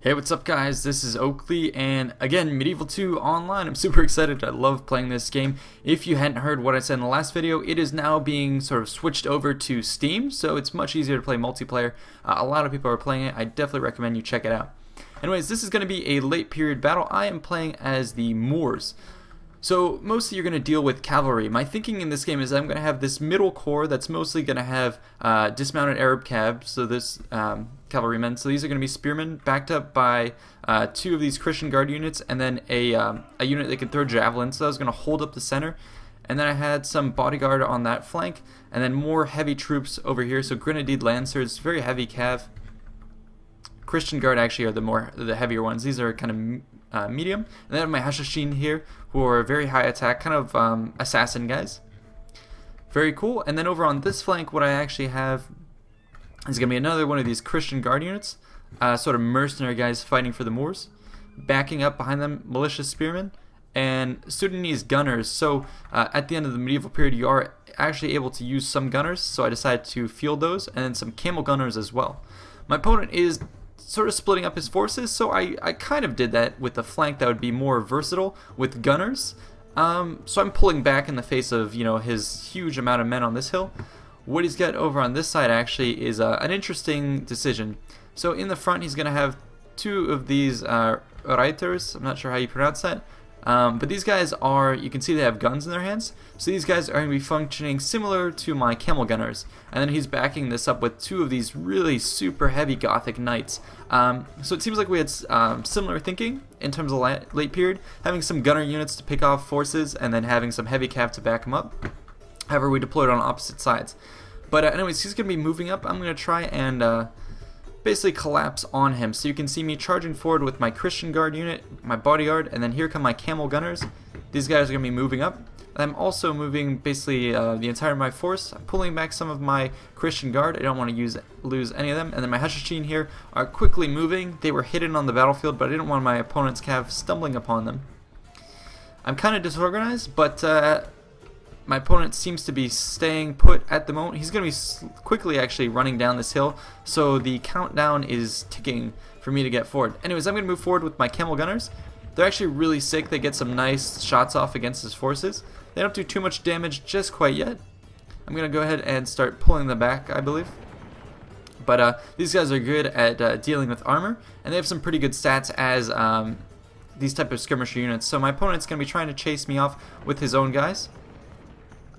Hey, what's up guys? This is Oakley, and again, Medieval 2 Online. I'm super excited. I love playing this game. If you hadn't heard what I said in the last video, it is now being sort of switched over to Steam, so it's much easier to play multiplayer. A lot of people are playing it. I definitely recommend you check it out. Anyways, this is going to be a late period battle. I am playing as the Moors. So mostly you're going to deal with cavalry. My thinking in this game is I'm going to have this middle core that's mostly going to have dismounted Arab cav, so this cavalrymen. So these are going to be spearmen backed up by two of these Christian Guard units, and then a unit that can throw javelins. So I was going to hold up the center, and then I had some bodyguard on that flank, and then more heavy troops over here. So Grenadier Lancers, very heavy cav. Christian Guard actually are the heavier ones. These are kind of medium. And then I have my Hashashin here, who are very high attack, kind of assassin guys. Very cool. And then over on this flank, what I actually have is going to be another one of these Christian Guard units, sort of mercenary guys fighting for the Moors. Backing up behind them, militia spearmen and Sudanese gunners. So at the end of the medieval period, you are actually able to use some gunners, so I decided to field those, and then some camel gunners as well. My opponent is sort of splitting up his forces, so I kind of did that with the flank that would be more versatile with gunners. So I'm pulling back in the face of, you know, his huge amount of men on this hill. What he's got over on this side actually is an interesting decision. So in the front he's going to have two of these reiters, I'm not sure how you pronounce that, but these guys are, you can see they have guns in their hands, so these guys are going to be functioning similar to my camel gunners, and then he's backing this up with two of these really super heavy Gothic knights. So it seems like we had similar thinking in terms of late period, having some gunner units to pick off forces and then having some heavy cav to back them up. However, we deployed on opposite sides. But anyways, he's going to be moving up. I'm going to try and basically collapse on him. So you can see me charging forward with my Christian Guard unit, my bodyguard, and then here come my camel gunners. These guys are going to be moving up. I'm also moving basically the entire of my force. I'm pulling back some of my Christian Guard. I don't want to lose any of them. And then my Hashashin here are quickly moving. They were hidden on the battlefield, but I didn't want my opponent's cav stumbling upon them. I'm kind of disorganized, but my opponent seems to be staying put at the moment. He's going to be quickly actually running down this hill, so the countdown is ticking for me to get forward. Anyways, I'm going to move forward with my camel gunners. They're actually really sick. They get some nice shots off against his forces. They don't do too much damage just quite yet. I'm going to go ahead and start pulling them back, I believe. But these guys are good at dealing with armor, and they have some pretty good stats as these type of skirmisher units. So my opponent's going to be trying to chase me off with his own guys.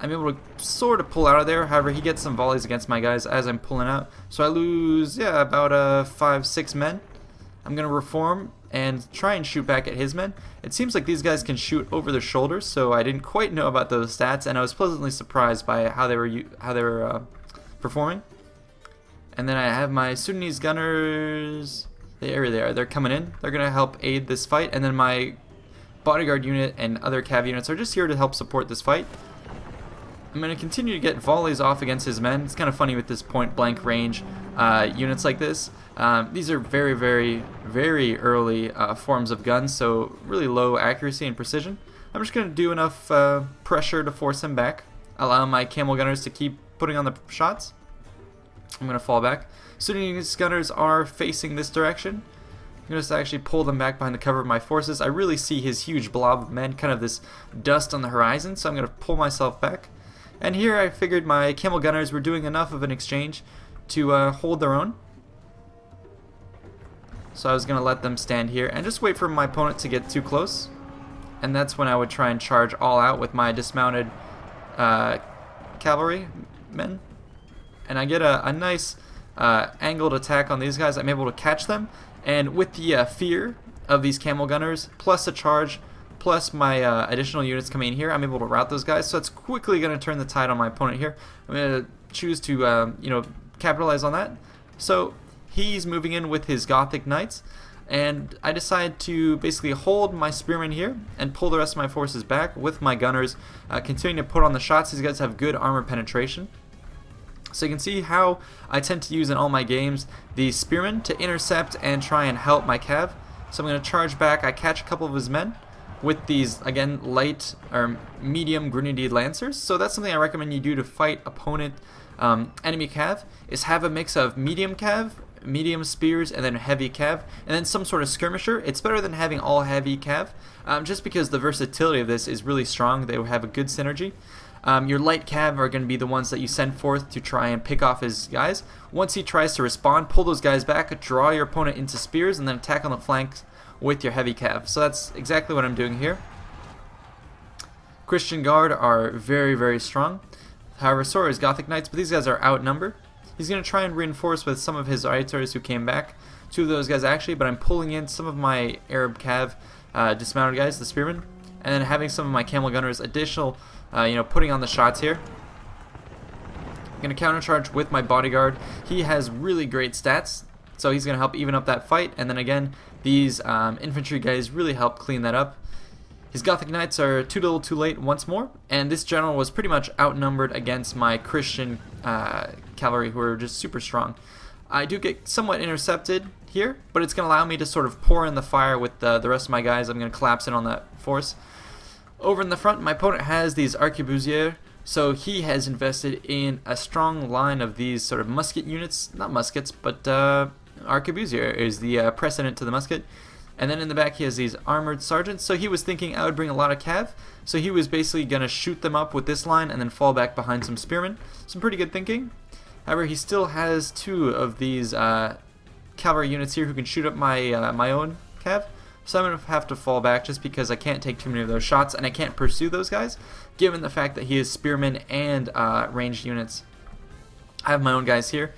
I'm able to sort of pull out of there. However, he gets some volleys against my guys as I'm pulling out. So I lose, yeah, about 5-6 men. I'm going to reform and try and shoot back at his men. It seems like these guys can shoot over their shoulders, so I didn't quite know about those stats, and I was pleasantly surprised by how they were performing. And then I have my Sudanese gunners. There they are. They're coming in. They're going to help aid this fight, and then my bodyguard unit and other cav units are just here to help support this fight. I'm going to continue to get volleys off against his men. It's kind of funny with this point-blank range units like this. These are very, very, very early forms of guns, so really low accuracy and precision. I'm just going to do enough pressure to force him back, allow my camel gunners to keep putting on the shots. I'm going to fall back. Sudanese gunners are facing this direction. I'm going to actually pull them back behind the cover of my forces. I really see his huge blob of men, kind of this dust on the horizon, so I'm going to pull myself back. And here I figured my camel gunners were doing enough of an exchange to hold their own. So I was going to let them stand here and just wait for my opponent to get too close. And that's when I would try and charge all out with my dismounted cavalry men. And I get a nice angled attack on these guys. I'm able to catch them. And with the fear of these camel gunners, plus a charge, plus my additional units coming in here, I'm able to rout those guys. So it's quickly going to turn the tide on my opponent here. I'm going to choose to you know, capitalize on that. So he's moving in with his Gothic knights, and I decide to basically hold my spearmen here and pull the rest of my forces back with my gunners, continuing to put on the shots. These guys have good armor penetration. So you can see how I tend to use in all my games the spearmen to intercept and try and help my cav. So I'm going to charge back. I catch a couple of his men with these, again, light or medium Grenadier Lancers. So that's something I recommend you do to fight opponent enemy cav, is have a mix of medium cav medium spears, and then heavy cav, and then some sort of skirmisher. It's better than having all heavy cav, just because the versatility of this is really strong. They will have a good synergy. Your light cav are going to be the ones that you send forth to try and pick off his guys. Once he tries to respond, pull those guys back, draw your opponent into spears, and then attack on the flanks with your heavy cav. So that's exactly what I'm doing here. Christian Guard are very, very strong. However, so are his Gothic Knights, but these guys are outnumbered. He's going to try and reinforce with some of his Aitars who came back. 2 of those guys actually, but I'm pulling in some of my Arab Cav dismounted guys, the Spearmen, and then having some of my Camel Gunners additional, putting on the shots here. I'm going to countercharge with my Bodyguard. He has really great stats, so he's going to help even up that fight, and then again, these infantry guys really help clean that up. His Gothic Knights are too little too late once more, and this general was pretty much outnumbered against my Christian cavalry, who are just super strong. I do get somewhat intercepted here, but it's going to allow me to sort of pour in the fire with the rest of my guys. I'm going to collapse in on that force. Over in the front, my opponent has these arquebusiers, so he has invested in a strong line of these sort of musket units, not muskets, but arquebusier is the precedent to the musket. And then in the back he has these armored sergeants, so he was thinking I would bring a lot of cav, so he was basically going to shoot them up with this line and then fall back behind some spearmen. Some pretty good thinking. However, he still has 2 of these cavalry units here who can shoot up my my own cav, so I'm going to have to fall back just because I can't take too many of those shots and I can't pursue those guys, given the fact that he is spearmen and ranged units. I have my own guys here.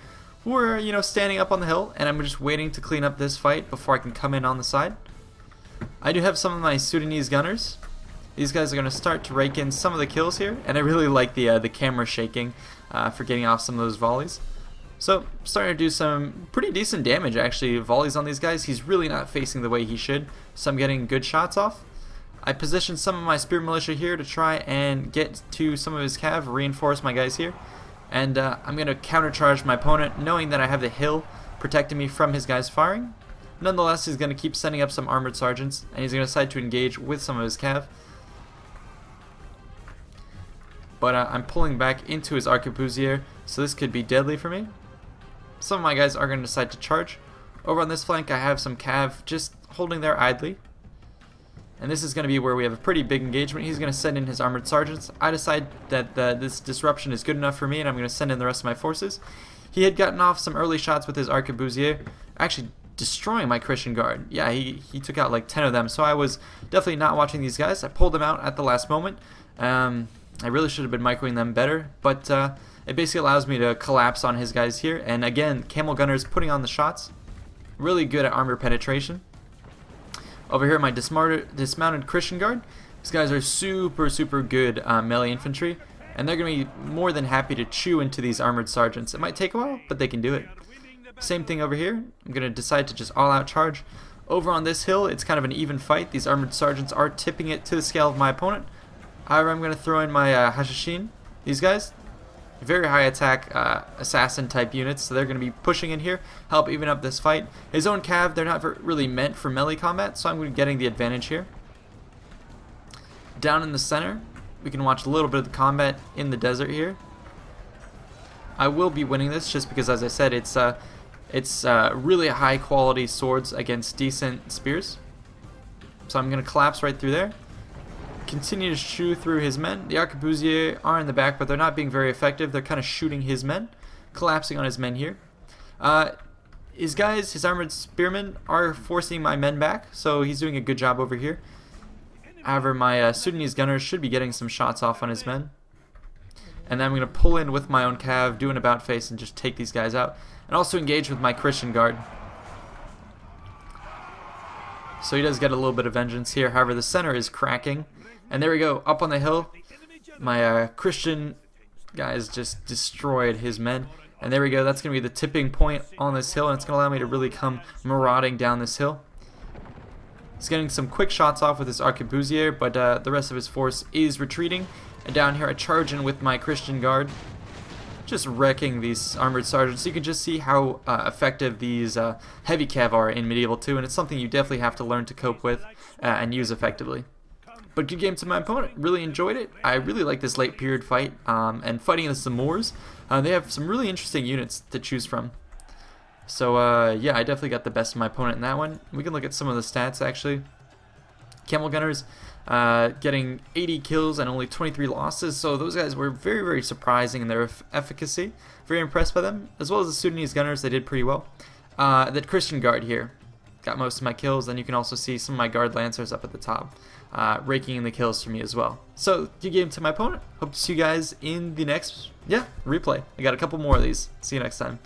We're, standing up on the hill, and I'm just waiting to clean up this fight before I can come in on the side. I do have some of my Sudanese gunners. These guys are going to start to rake in some of the kills here, and I really like the camera shaking for getting off some of those volleys. So, starting to do some pretty decent damage, actually, volleys on these guys. He's really not facing the way he should, so I'm getting good shots off. I positioned some of my Spear Militia here to try and get to some of his cav, reinforce my guys here. And I'm going to countercharge my opponent, knowing that I have the hill protecting me from his guys firing. Nonetheless, he's going to keep sending up some armored sergeants, and he's going to decide to engage with some of his cav. But I'm pulling back into his arquebusier, so this could be deadly for me. Some of my guys are going to decide to charge. Over on this flank, I have some cav just holding there idly. And this is going to be where we have a pretty big engagement. He's going to send in his armored sergeants. I decide that this disruption is good enough for me, and I'm going to send in the rest of my forces. He had gotten off some early shots with his arquebusier, actually destroying my Christian Guard. Yeah, he took out like 10 of them, so I was definitely not watching these guys. I pulled them out at the last moment. I really should have been microing them better, but it basically allows me to collapse on his guys here. And again, Camel Gunners putting on the shots. Really good at armor penetration. Over here, my dismounted Christian Guard. These guys are super good melee infantry, and they're going to be more than happy to chew into these armored sergeants. It might take a while, but they can do it. Same thing over here. I'm going to decide to just all-out charge. Over on this hill, it's kind of an even fight. These armored sergeants are tipping it to the scale of my opponent. However, I'm going to throw in my Hashashin. These guys, very high attack assassin type units, so they're going to be pushing in here, help even up this fight. His own cav, they're not really meant for melee combat, so I'm going to be getting the advantage here. Down in the center, we can watch a little bit of the combat in the desert here. I will be winning this just because, as I said, it's really high quality swords against decent spears. So I'm going to collapse right through there. Continue to chew through his men. The arquebusiers are in the back, but they're not being very effective. They're kind of shooting his men, collapsing on his men here. His guys, his armored spearmen, are forcing my men back, so he's doing a good job over here. However, my Sudanese gunners should be getting some shots off on his men. And then I'm going to pull in with my own cav, do an about face, and just take these guys out. And also engage with my Christian Guard. So he does get a little bit of vengeance here. However, the center is cracking. And there we go, up on the hill. My Christian guys just destroyed his men. And there we go, that's going to be the tipping point on this hill, and it's going to allow me to really come marauding down this hill. He's getting some quick shots off with his arquebusier, but the rest of his force is retreating. And down here I charge in with my Christian Guard, just wrecking these armored sergeants. You can just see how effective these heavy cav are in Medieval 2, and it's something you definitely have to learn to cope with and use effectively. But good game to my opponent. Really enjoyed it. I really like this late period fight, and fighting against the Moors. They have some really interesting units to choose from. So yeah, I definitely got the best of my opponent in that one. We can look at some of the stats actually. Camel Gunners getting 80 kills and only 23 losses, so those guys were very, very surprising in their efficacy. Very impressed by them, as well as the Sudanese Gunners. They did pretty well. That Christian Guard here got most of my kills. Then you can also see some of my Guard Lancers up at the top, raking in the kills for me as well. So good game to my opponent. Hope to see you guys in the next replay. I got a couple more of these. See you next time.